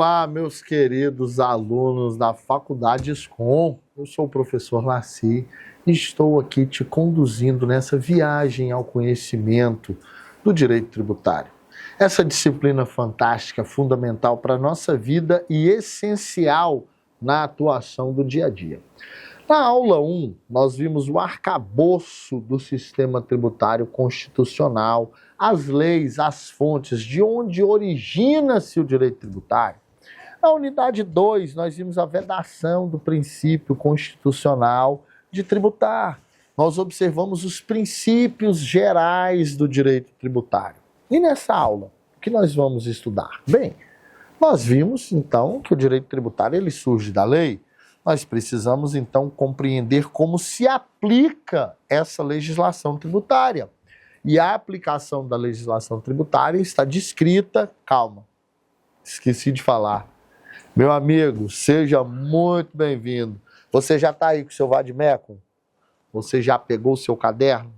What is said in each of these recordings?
Olá, meus queridos alunos da Faculdade SCOM. Eu sou o professor Laci e estou aqui te conduzindo nessa viagem ao conhecimento do direito tributário. Essa disciplina fantástica, fundamental para a nossa vida e essencial na atuação do dia a dia. Na aula 1, nós vimos o arcabouço do sistema tributário constitucional, as leis, as fontes, de onde origina-se o direito tributário. Na unidade 2, nós vimos a vedação do princípio constitucional de tributar. Nós observamos os princípios gerais do direito tributário. E nessa aula, o que nós vamos estudar? Bem, nós vimos, então, que o direito tributário ele surge da lei. Nós precisamos, então, compreender como se aplica essa legislação tributária. E a aplicação da legislação tributária está descrita... Calma, esqueci de falar. Meu amigo, seja muito bem-vindo. Você já está aí com o seu vade-mecum? Você já pegou o seu caderno?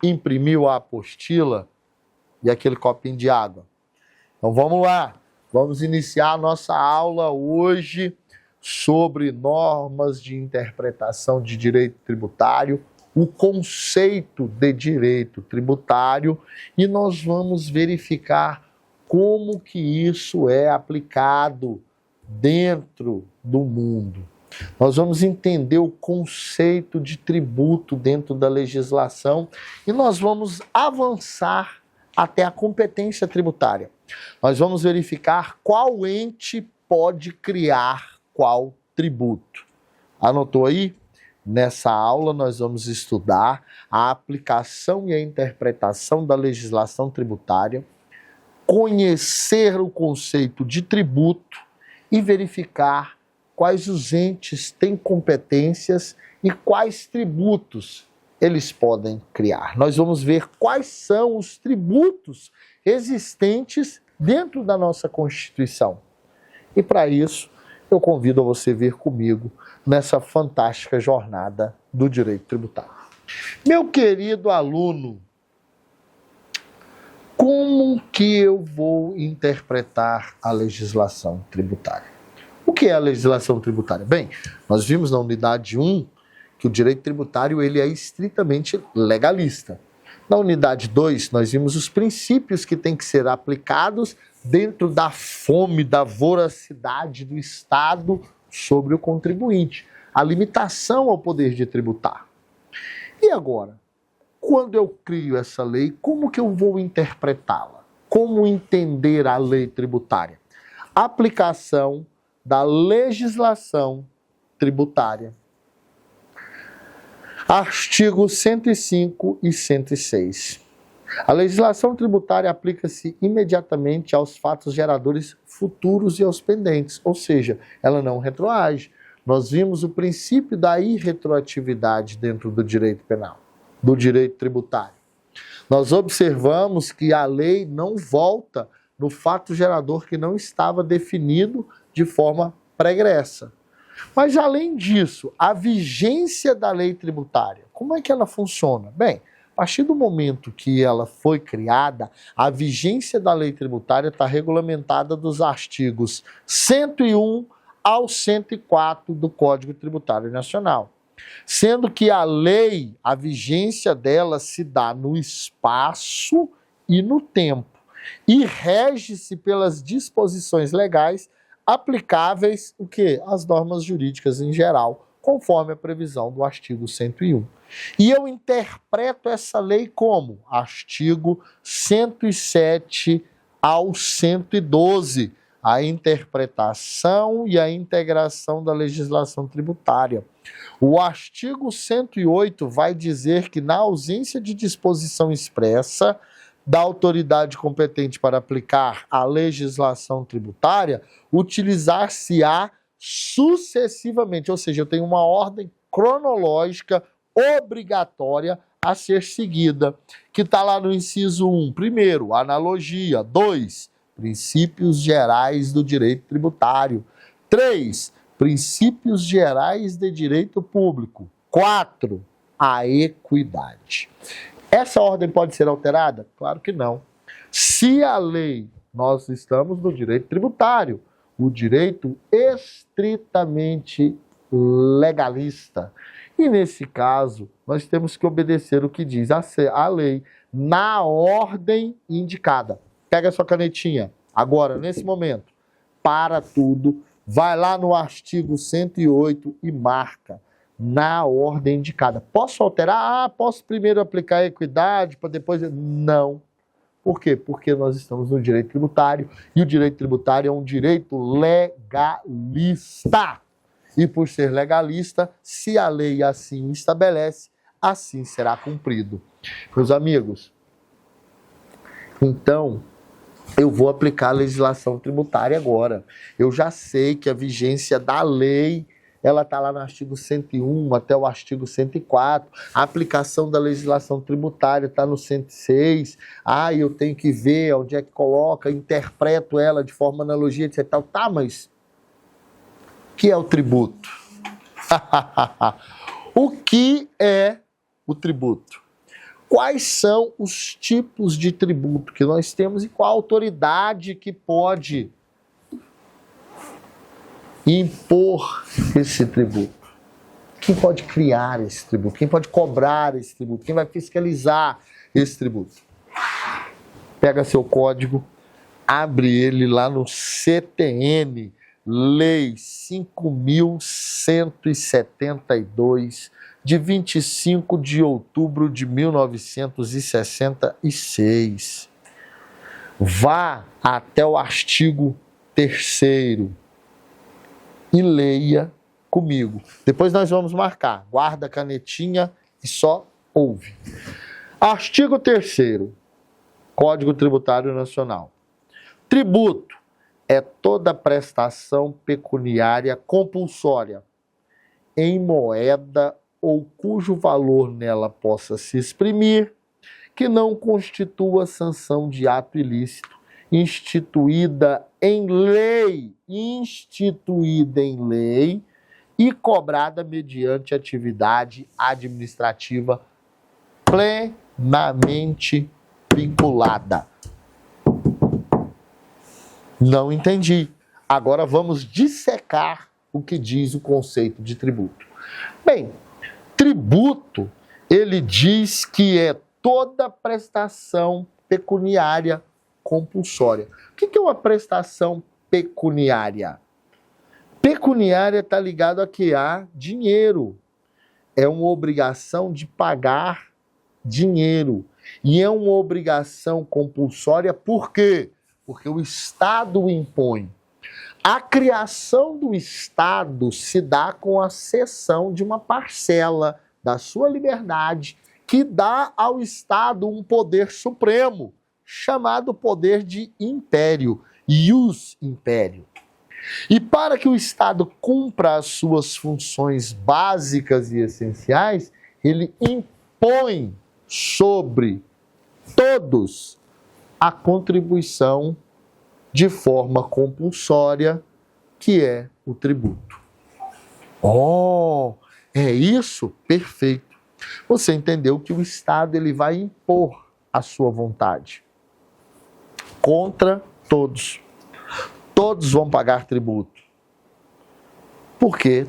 Imprimiu a apostila e aquele copinho de água? Então vamos lá, vamos iniciar a nossa aula hoje sobre normas de interpretação de direito tributário, o conceito de direito tributário, e nós vamos verificar como que isso é aplicado dentro do mundo. Nós vamos entender o conceito de tributo dentro da legislação e nós vamos avançar até a competência tributária. Nós vamos verificar qual ente pode criar qual tributo. Anotou aí? Nessa aula nós vamos estudar a aplicação e a interpretação da legislação tributária, conhecer o conceito de tributo e verificar quais os entes têm competências e quais tributos eles podem criar. Nós vamos ver quais são os tributos existentes dentro da nossa Constituição. E para isso, eu convido a você vir comigo nessa fantástica jornada do direito tributário. Meu querido aluno, como que eu vou interpretar a legislação tributária? O que é a legislação tributária? Bem, nós vimos na unidade 1 que o direito tributário ele é estritamente legalista. Na unidade 2, nós vimos os princípios que têm que ser aplicados dentro da fome, da voracidade do Estado sobre o contribuinte. A limitação ao poder de tributar. E agora, quando eu crio essa lei, como que eu vou interpretá-la? Como entender a lei tributária? Aplicação da legislação tributária. Artigos 105 e 106. A legislação tributária aplica-se imediatamente aos fatos geradores futuros e aos pendentes, ou seja, ela não retroage. Nós vimos o princípio da irretroatividade dentro do direito penal, do direito tributário. Nós observamos que a lei não volta no fato gerador que não estava definido de forma pregressa. Mas, além disso, a vigência da lei tributária, como é que ela funciona? Bem, a partir do momento que ela foi criada, a vigência da lei tributária está regulamentada dos artigos 101 ao 104 do Código Tributário Nacional. Sendo que a lei, a vigência dela se dá no espaço e no tempo e rege-se pelas disposições legais aplicáveis o quê? As normas jurídicas em geral, conforme a previsão do artigo 101. E eu interpreto essa lei como? Artigo 107 ao 112, a interpretação e a integração da legislação tributária. O artigo 108 vai dizer que, na ausência de disposição expressa da autoridade competente para aplicar a legislação tributária, utilizar-se-á sucessivamente, ou seja, eu tenho uma ordem cronológica obrigatória a ser seguida, que está lá no inciso 1. Primeiro, analogia. 2, princípios gerais do direito tributário. 3, princípios gerais de direito público. 4, a equidade. Essa ordem pode ser alterada? Claro que não. Se a lei, nós estamos no direito tributário, o direito estritamente legalista. E nesse caso, nós temos que obedecer o que diz a lei na ordem indicada. Pega a sua canetinha, agora, nesse momento, para tudo, vai lá no artigo 108 e marca na ordem indicada. Posso alterar? Posso primeiro aplicar a equidade para depois... Não. Por quê? Porque nós estamos no direito tributário e o direito tributário é um direito legalista. E por ser legalista, se a lei assim estabelece, assim será cumprido. Meus amigos, então, eu vou aplicar a legislação tributária agora. Eu já sei que a vigência da lei, ela está lá no artigo 101 até o artigo 104. A aplicação da legislação tributária está no 106. Eu tenho que ver onde é que coloca, interpreto ela de forma analogia, etc. Tá, mas o que é o tributo? O que é o tributo? Quais são os tipos de tributo que nós temos e qual a autoridade que pode impor esse tributo? Quem pode criar esse tributo? Quem pode cobrar esse tributo? Quem vai fiscalizar esse tributo? Pega seu código, abre ele lá no CTN, Lei 5.172, de 25 de outubro de 1966. Vá até o artigo 3º e leia comigo. Depois nós vamos marcar. Guarda a canetinha e só ouve. Artigo 3º, Código Tributário Nacional. Tributo é toda prestação pecuniária compulsória em moeda ou cujo valor nela possa se exprimir, que não constitua sanção de ato ilícito, instituída em lei e cobrada mediante atividade administrativa plenamente vinculada. Não entendi. Agora vamos dissecar o que diz o conceito de tributo. Bem, tributo, ele diz que é toda prestação pecuniária compulsória. O que é uma prestação pecuniária? Pecuniária está ligado a que há dinheiro. É uma obrigação de pagar dinheiro. E é uma obrigação compulsória por quê? Porque o Estado impõe. A criação do Estado se dá com a cessão de uma parcela da sua liberdade que dá ao Estado um poder supremo, chamado poder de império, ius império. E para que o Estado cumpra as suas funções básicas e essenciais, ele impõe sobre todos a contribuição de forma compulsória, que é o tributo. É isso? Perfeito. Você entendeu que o Estado ele vai impor a sua vontade contra todos. Todos vão pagar tributo. Porque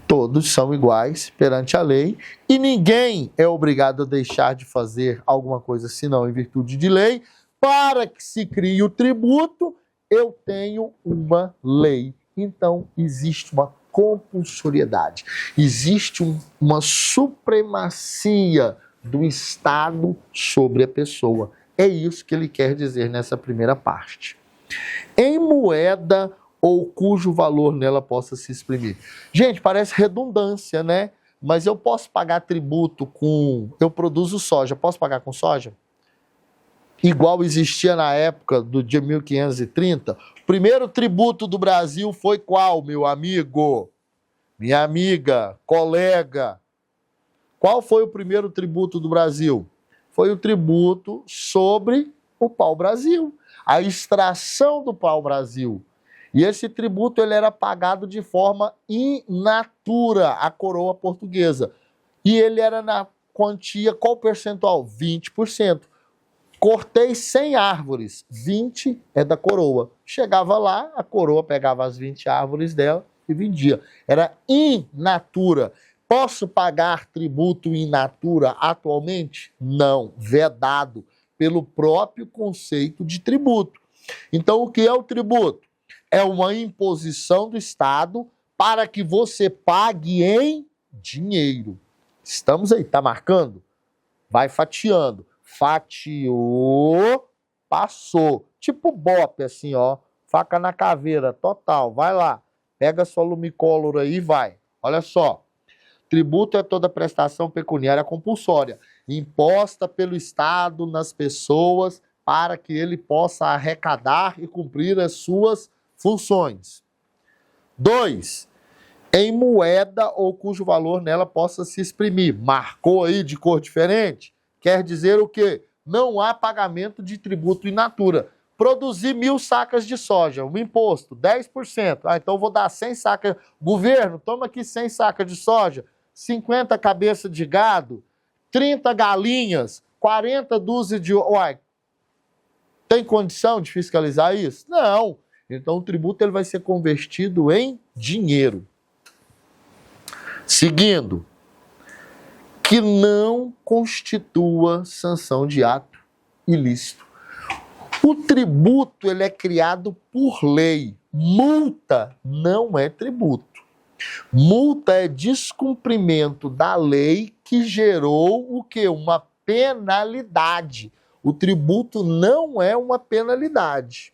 todos são iguais perante a lei e ninguém é obrigado a deixar de fazer alguma coisa senão em virtude de lei. Para que se crie o tributo, eu tenho uma lei. Então, existe uma compulsoriedade. Existe uma supremacia do Estado sobre a pessoa. É isso que ele quer dizer nessa primeira parte. Em moeda ou cujo valor nela possa se exprimir. Gente, parece redundância, né? Mas eu posso pagar tributo com... Eu produzo soja, posso pagar com soja? Igual existia na época do dia 1530. O primeiro tributo do Brasil foi qual, meu amigo? Minha amiga, colega? Qual foi o primeiro tributo do Brasil? Foi o tributo sobre o pau-brasil. A extração do pau-brasil. E esse tributo ele era pagado de forma in natura à coroa portuguesa. E ele era na quantia, qual percentual? 20%. Cortei 100 árvores, 20 é da coroa. Chegava lá, a coroa pegava as 20 árvores dela e vendia. Era in natura. Posso pagar tributo in natura atualmente? Não, vedado pelo próprio conceito de tributo. Então, o que é o tributo? É uma imposição do Estado para que você pague em dinheiro. Estamos aí, tá marcando? Vai fatiando. Fatiou, passou. Tipo bope, assim, ó. Faca na caveira, total. Vai lá. Pega sua lumicólora aí e vai. Olha só. Tributo é toda prestação pecuniária compulsória, imposta pelo Estado nas pessoas para que ele possa arrecadar e cumprir as suas funções. 2. Em moeda ou cujo valor nela possa se exprimir. Marcou aí de cor diferente? Quer dizer o quê? Não há pagamento de tributo in natura. Produzir 1.000 sacas de soja, o imposto, 10%. Então eu vou dar 100 sacas. Governo, toma aqui 100 sacas de soja, 50 cabeças de gado, 30 galinhas, 40 dúzias de... Uai, tem condição de fiscalizar isso? Não. Então o tributo ele vai ser convertido em dinheiro. Seguindo, que não constitua sanção de ato ilícito. O tributo ele é criado por lei. Multa não é tributo. Multa é descumprimento da lei que gerou o quê? Uma penalidade. O tributo não é uma penalidade.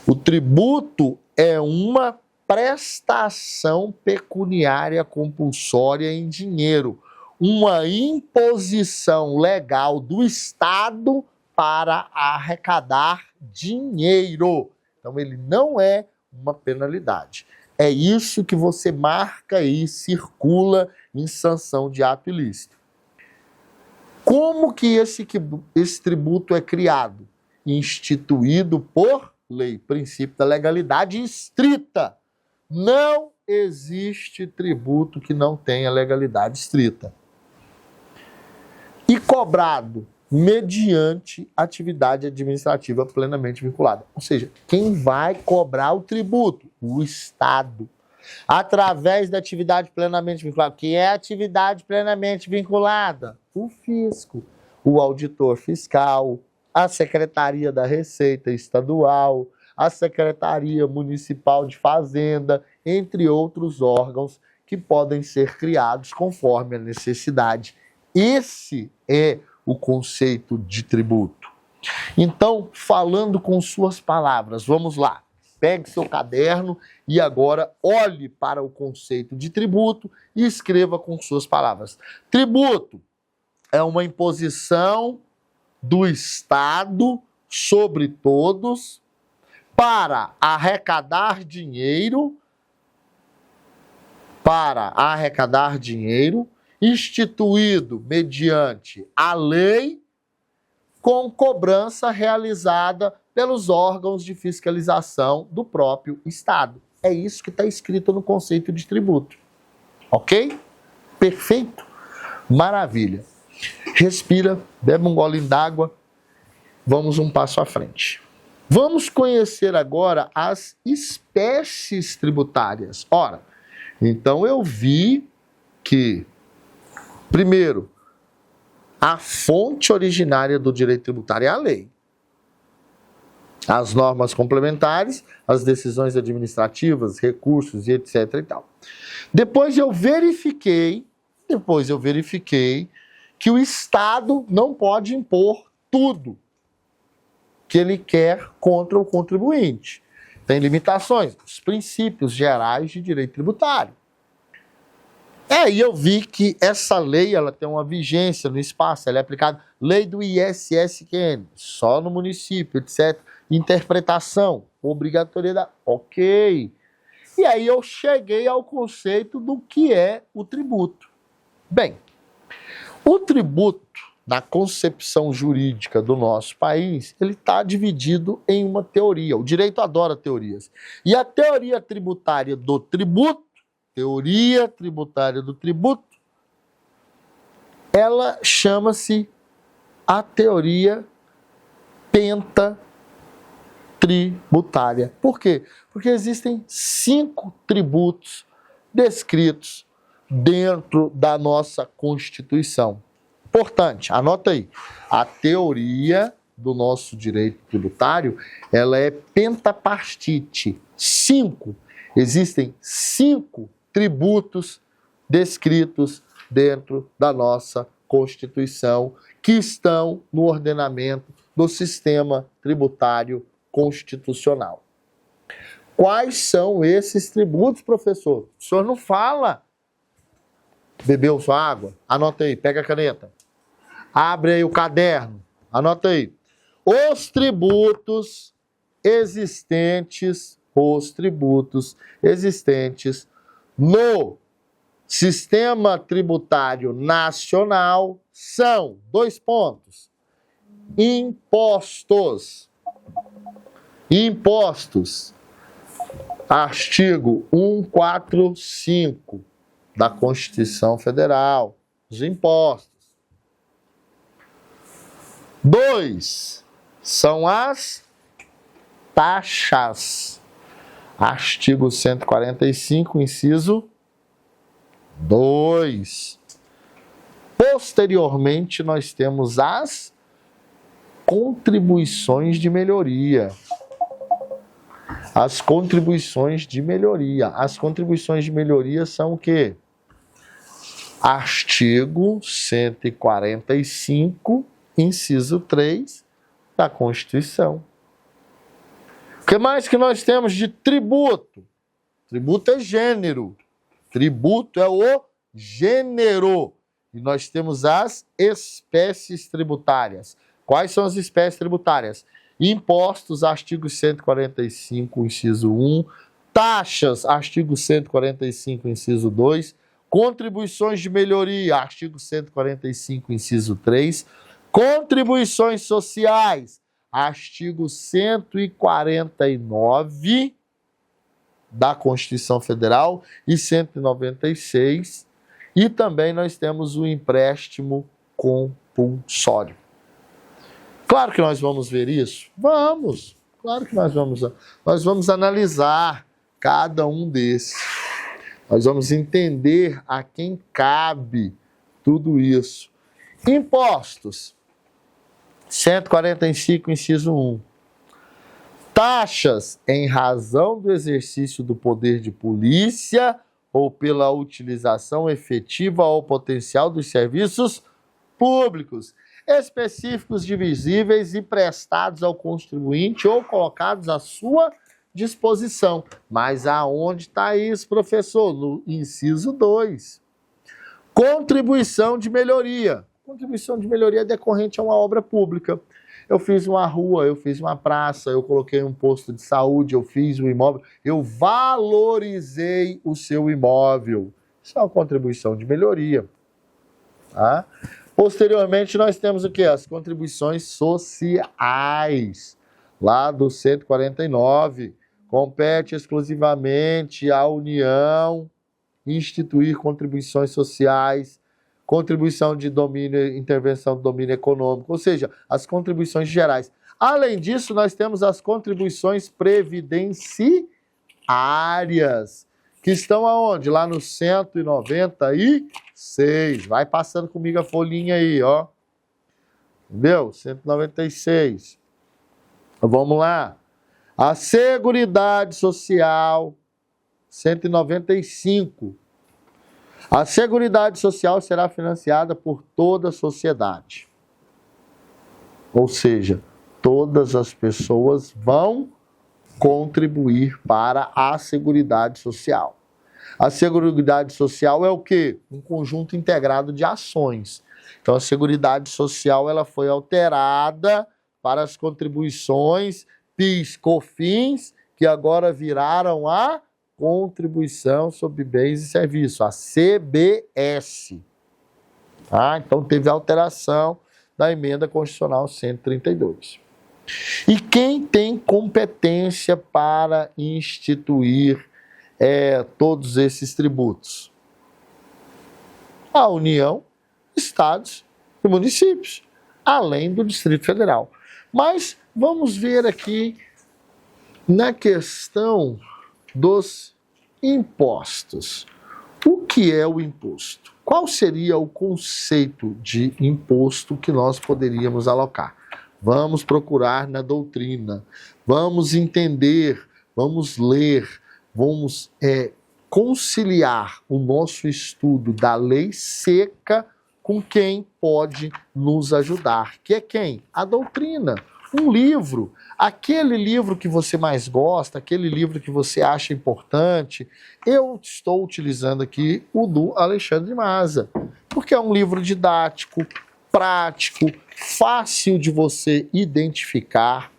O tributo é uma prestação pecuniária compulsória em dinheiro, uma imposição legal do Estado para arrecadar dinheiro. Então ele não é uma penalidade. É isso que você marca e circula em sanção de ato ilícito. Como que esse tributo é criado? Instituído por lei, princípio da legalidade estrita. Não existe tributo que não tenha legalidade estrita. E cobrado mediante atividade administrativa plenamente vinculada. Ou seja, quem vai cobrar o tributo? O Estado. Através da atividade plenamente vinculada. O que é atividade plenamente vinculada? O fisco, o auditor fiscal, a Secretaria da Receita Estadual, a Secretaria Municipal de Fazenda, entre outros órgãos que podem ser criados conforme a necessidade. Esse é o conceito de tributo. Então, falando com suas palavras, vamos lá. Pegue seu caderno e agora olhe para o conceito de tributo e escreva com suas palavras. Tributo é uma imposição do Estado sobre todos para arrecadar dinheiro, instituído mediante a lei, com cobrança realizada pelos órgãos de fiscalização do próprio Estado. É isso que está escrito no conceito de tributo. Ok? Perfeito? Maravilha. Respira, bebe um gole d'água, vamos um passo à frente. Vamos conhecer agora as espécies tributárias. Ora, então eu vi que, primeiro, a fonte originária do direito tributário é a lei. As normas complementares, as decisões administrativas, recursos e etc. e tal. Depois eu verifiquei que o Estado não pode impor tudo que ele quer contra o contribuinte. Tem limitações, os princípios gerais de direito tributário. E eu vi que essa lei ela tem uma vigência no espaço, ela é aplicada, lei do ISSQN, só no município, etc. Interpretação, obrigatoriedade, ok. E aí eu cheguei ao conceito do que é o tributo. Bem, o tributo, na concepção jurídica do nosso país, ele está dividido em uma teoria. O direito adora teorias. E a teoria tributária do tributo, ela chama-se a teoria pentatributária. Por quê? Porque existem 5 tributos descritos dentro da nossa Constituição. Importante, anota aí. A teoria do nosso direito tributário, ela é pentapartite. 5. Existem 5 tributos descritos dentro da nossa Constituição que estão no ordenamento do sistema tributário constitucional. Quais são esses tributos, professor? O senhor não fala. Bebeu sua água? Anota aí, pega a caneta. Abre aí o caderno. Anota aí. Os tributos existentes no Sistema Tributário Nacional são, 2 pontos, impostos. Impostos. Artigo 145 da Constituição Federal. Os impostos. 2 são as taxas. Artigo 145, inciso 2. Posteriormente, nós temos as contribuições de melhoria. As contribuições de melhoria. As contribuições de melhoria são o quê? Artigo 145, inciso 3 da Constituição. O que mais que nós temos de tributo? Tributo é gênero. Tributo é o gênero. E nós temos as espécies tributárias. Quais são as espécies tributárias? Impostos, artigo 145, inciso 1. Taxas, artigo 145, inciso 2. Contribuições de melhoria, artigo 145, inciso 3. Contribuições sociais, artigo 149 da Constituição Federal e 196. E também nós temos o empréstimo compulsório. Claro que nós vamos ver isso? Vamos. Claro que nós vamos analisar cada um desses. Nós vamos entender a quem cabe tudo isso. Impostos. 145, inciso 1. Taxas em razão do exercício do poder de polícia ou pela utilização efetiva ou potencial dos serviços públicos, específicos, divisíveis e prestados ao contribuinte ou colocados à sua disposição. Mas aonde está isso, professor? No inciso 2. Contribuição de melhoria. Contribuição de melhoria decorrente a uma obra pública. Eu fiz uma rua, eu fiz uma praça, eu coloquei um posto de saúde, eu fiz um imóvel, eu valorizei o seu imóvel. Isso é uma contribuição de melhoria. Tá? Posteriormente, nós temos o quê? As contribuições sociais, lá do 149. Compete exclusivamente à União instituir contribuições sociais, contribuição de domínio, intervenção do domínio econômico, ou seja, as contribuições gerais. Além disso, nós temos as contribuições previdenciárias, que estão aonde? Lá no 196. Vai passando comigo a folhinha aí, ó. Entendeu? 196. Vamos lá. A Seguridade Social, 195. A Seguridade Social será financiada por toda a sociedade. Ou seja, todas as pessoas vão contribuir para a Seguridade Social. A Seguridade Social é o quê? Um conjunto integrado de ações. Então, a Seguridade Social ela foi alterada para as contribuições PIS, COFINS, que agora viraram a Contribuição sobre Bens e Serviços, a CBS. Tá? Então, teve alteração da Emenda Constitucional 132. E quem tem competência para instituir todos esses tributos? A União, Estados e municípios. além do Distrito Federal. Mas vamos ver aqui na questão dos impostos. O que é o imposto? Qual seria o conceito de imposto que nós poderíamos alocar? Vamos procurar na doutrina, vamos entender, vamos ler, vamos conciliar o nosso estudo da lei seca com quem pode nos ajudar, que é quem? A doutrina. Um livro, aquele livro que você mais gosta, aquele livro que você acha importante. Eu estou utilizando aqui o do Alexandre Maza, porque é um livro didático, prático, fácil de você identificar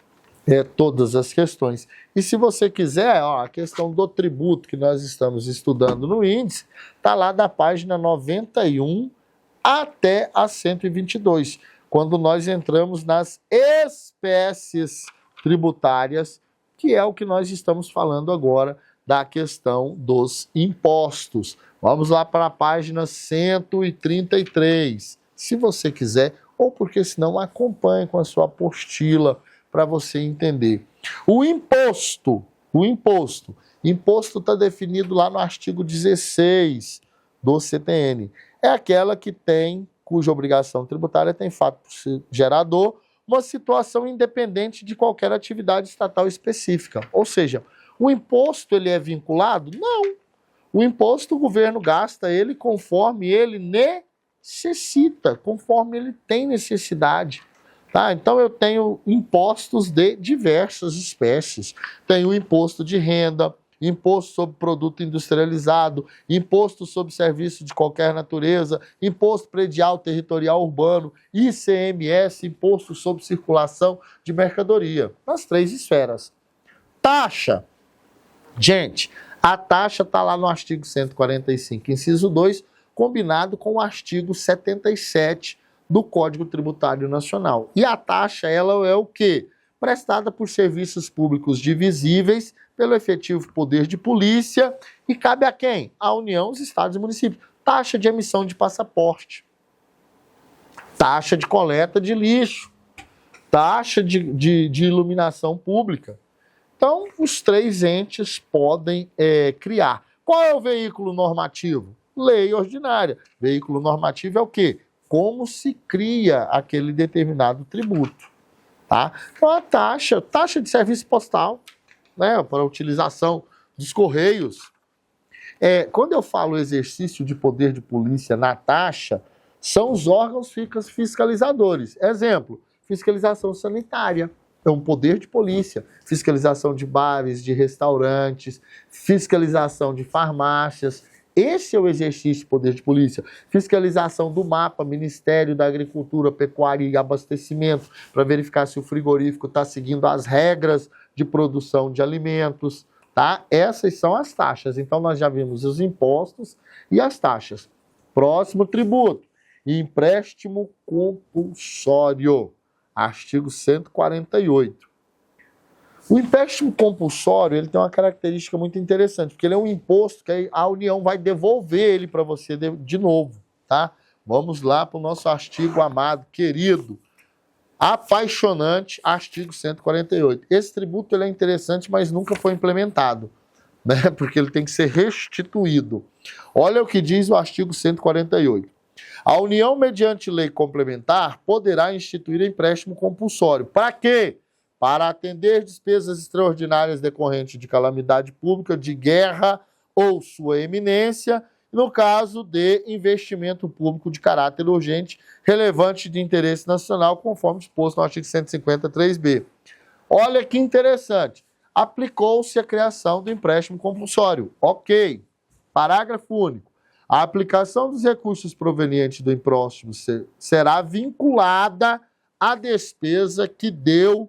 todas as questões. E se você quiser, a questão do tributo que nós estamos estudando no índice, está lá da página 91 até a 122. Quando nós entramos nas espécies tributárias, que é o que nós estamos falando agora da questão dos impostos. Vamos lá para a página 133, se você quiser, ou porque senão acompanhe com a sua apostila para você entender. O imposto está definido lá no artigo 16 do CTN. É aquela que tem, cuja obrigação tributária tem fato gerador, uma situação independente de qualquer atividade estatal específica. Ou seja, o imposto ele é vinculado? Não. O imposto o governo gasta ele conforme ele necessita, conforme ele tem necessidade. Tá? Então eu tenho impostos de diversas espécies. Tenho o imposto de renda, imposto sobre produto industrializado, imposto sobre serviço de qualquer natureza, imposto predial territorial urbano, ICMS, imposto sobre circulação de mercadoria, nas 3 esferas. Taxa. Gente, a taxa está lá no artigo 145, inciso 2, combinado com o artigo 77 do Código Tributário Nacional. E a taxa, ela é o quê? Prestada por serviços públicos divisíveis pelo efetivo poder de polícia e cabe a quem? A União, os estados e municípios. Taxa de emissão de passaporte, taxa de coleta de lixo, taxa de iluminação pública. Então, os 3 entes podem criar. Qual é o veículo normativo? Lei ordinária. Veículo normativo é o quê? Como se cria aquele determinado tributo. Tá? Então, a taxa de serviço postal, né, para a utilização dos correios. Quando eu falo exercício de poder de polícia na taxa, são os órgãos fiscalizadores. Exemplo, fiscalização sanitária, é um poder de polícia. Fiscalização de bares, de restaurantes, fiscalização de farmácias. Esse é o exercício de poder de polícia. Fiscalização do mapa, Ministério da Agricultura, Pecuária e Abastecimento, para verificar se o frigorífico está seguindo as regras de produção de alimentos, tá? Essas são as taxas. Então, nós já vimos os impostos e as taxas. Próximo tributo, empréstimo compulsório, artigo 148. O empréstimo compulsório ele tem uma característica muito interessante, porque ele é um imposto que a União vai devolver ele para você de novo, tá? Vamos lá para o nosso artigo amado, querido, apaixonante, artigo 148. Esse tributo ele é interessante, mas nunca foi implementado, né? Porque ele tem que ser restituído. Olha o que diz o artigo 148. A União, mediante lei complementar, poderá instituir empréstimo compulsório. Para quê? Para atender despesas extraordinárias decorrentes de calamidade pública, de guerra ou sua eminência, no caso de investimento público de caráter urgente, relevante de interesse nacional, conforme disposto no artigo 153b. Olha que interessante. Aplicou-se a criação do empréstimo compulsório. Ok. Parágrafo único. A aplicação dos recursos provenientes do empréstimo será vinculada à despesa que deu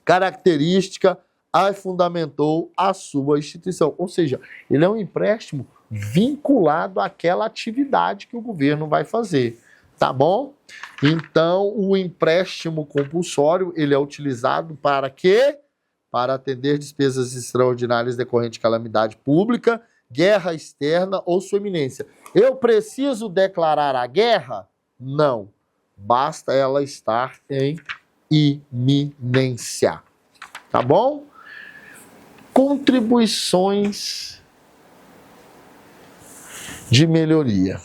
característica e fundamentou a sua instituição. Ou seja, ele é um empréstimo vinculado àquela atividade que o governo vai fazer. Tá bom? Então, o empréstimo compulsório, ele é utilizado para quê? Para atender despesas extraordinárias decorrentes de calamidade pública, guerra externa ou sua iminência. Eu preciso declarar a guerra? Não. basta ela estar em iminência. Tá bom? Contribuições de melhoria.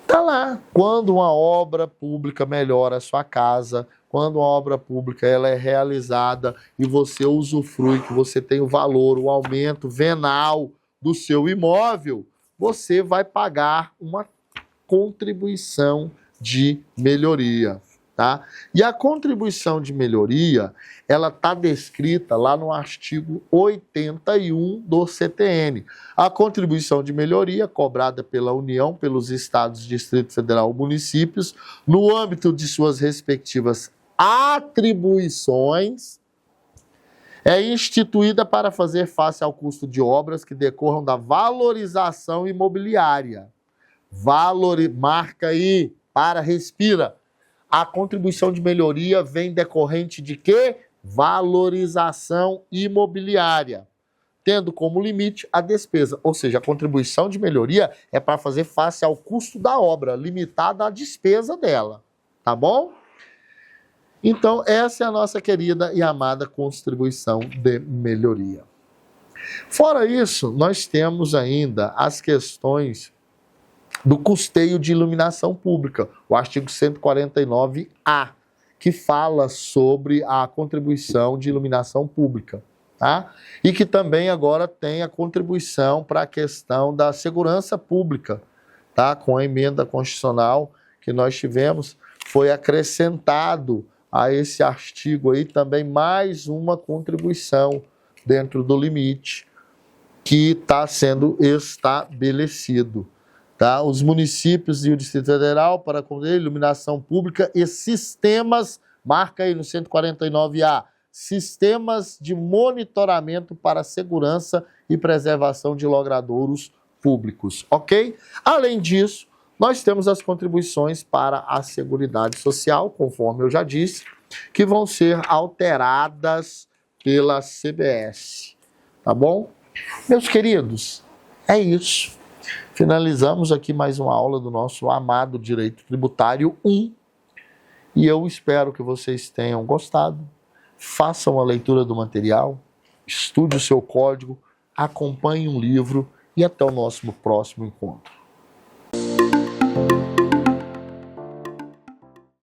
Tá lá, quando uma obra pública melhora a sua casa, quando uma obra pública ela é realizada e você usufrui, que você tem o valor, o aumento venal do seu imóvel, você vai pagar uma contribuição de melhoria, tá? E a contribuição de melhoria, ela está descrita lá no artigo 81 do CTN. A contribuição de melhoria cobrada pela União, pelos estados, Distrito Federal, municípios, no âmbito de suas respectivas atribuições, é instituída para fazer face ao custo de obras que decorram da valorização imobiliária. Marca aí, respira. A contribuição de melhoria vem decorrente de quê? Valorização imobiliária, tendo como limite a despesa. Ou seja, a contribuição de melhoria é para fazer face ao custo da obra, limitada à despesa dela. Tá bom? Então, essa é a nossa querida e amada contribuição de melhoria. Fora isso, nós temos ainda as questões do custeio de iluminação pública, o artigo 149A, que fala sobre a contribuição de iluminação pública, tá? E que também agora tem a contribuição para a questão da segurança pública, tá? Com a emenda constitucional que nós tivemos, foi acrescentado a esse artigo aí também mais uma contribuição dentro do limite que está sendo estabelecido. Tá? Os municípios e o Distrito Federal para iluminação pública e sistemas, marca aí no 149A, sistemas de monitoramento para segurança e preservação de logradouros públicos, ok? Além disso, nós temos as contribuições para a Seguridade Social, conforme eu já disse, que vão ser alteradas pela CBS, tá bom? Meus queridos, é isso. Finalizamos aqui mais uma aula do nosso amado Direito Tributário 1 e eu espero que vocês tenham gostado. Façam a leitura do material, estude o seu código, acompanhe um livro e até o nosso próximo encontro.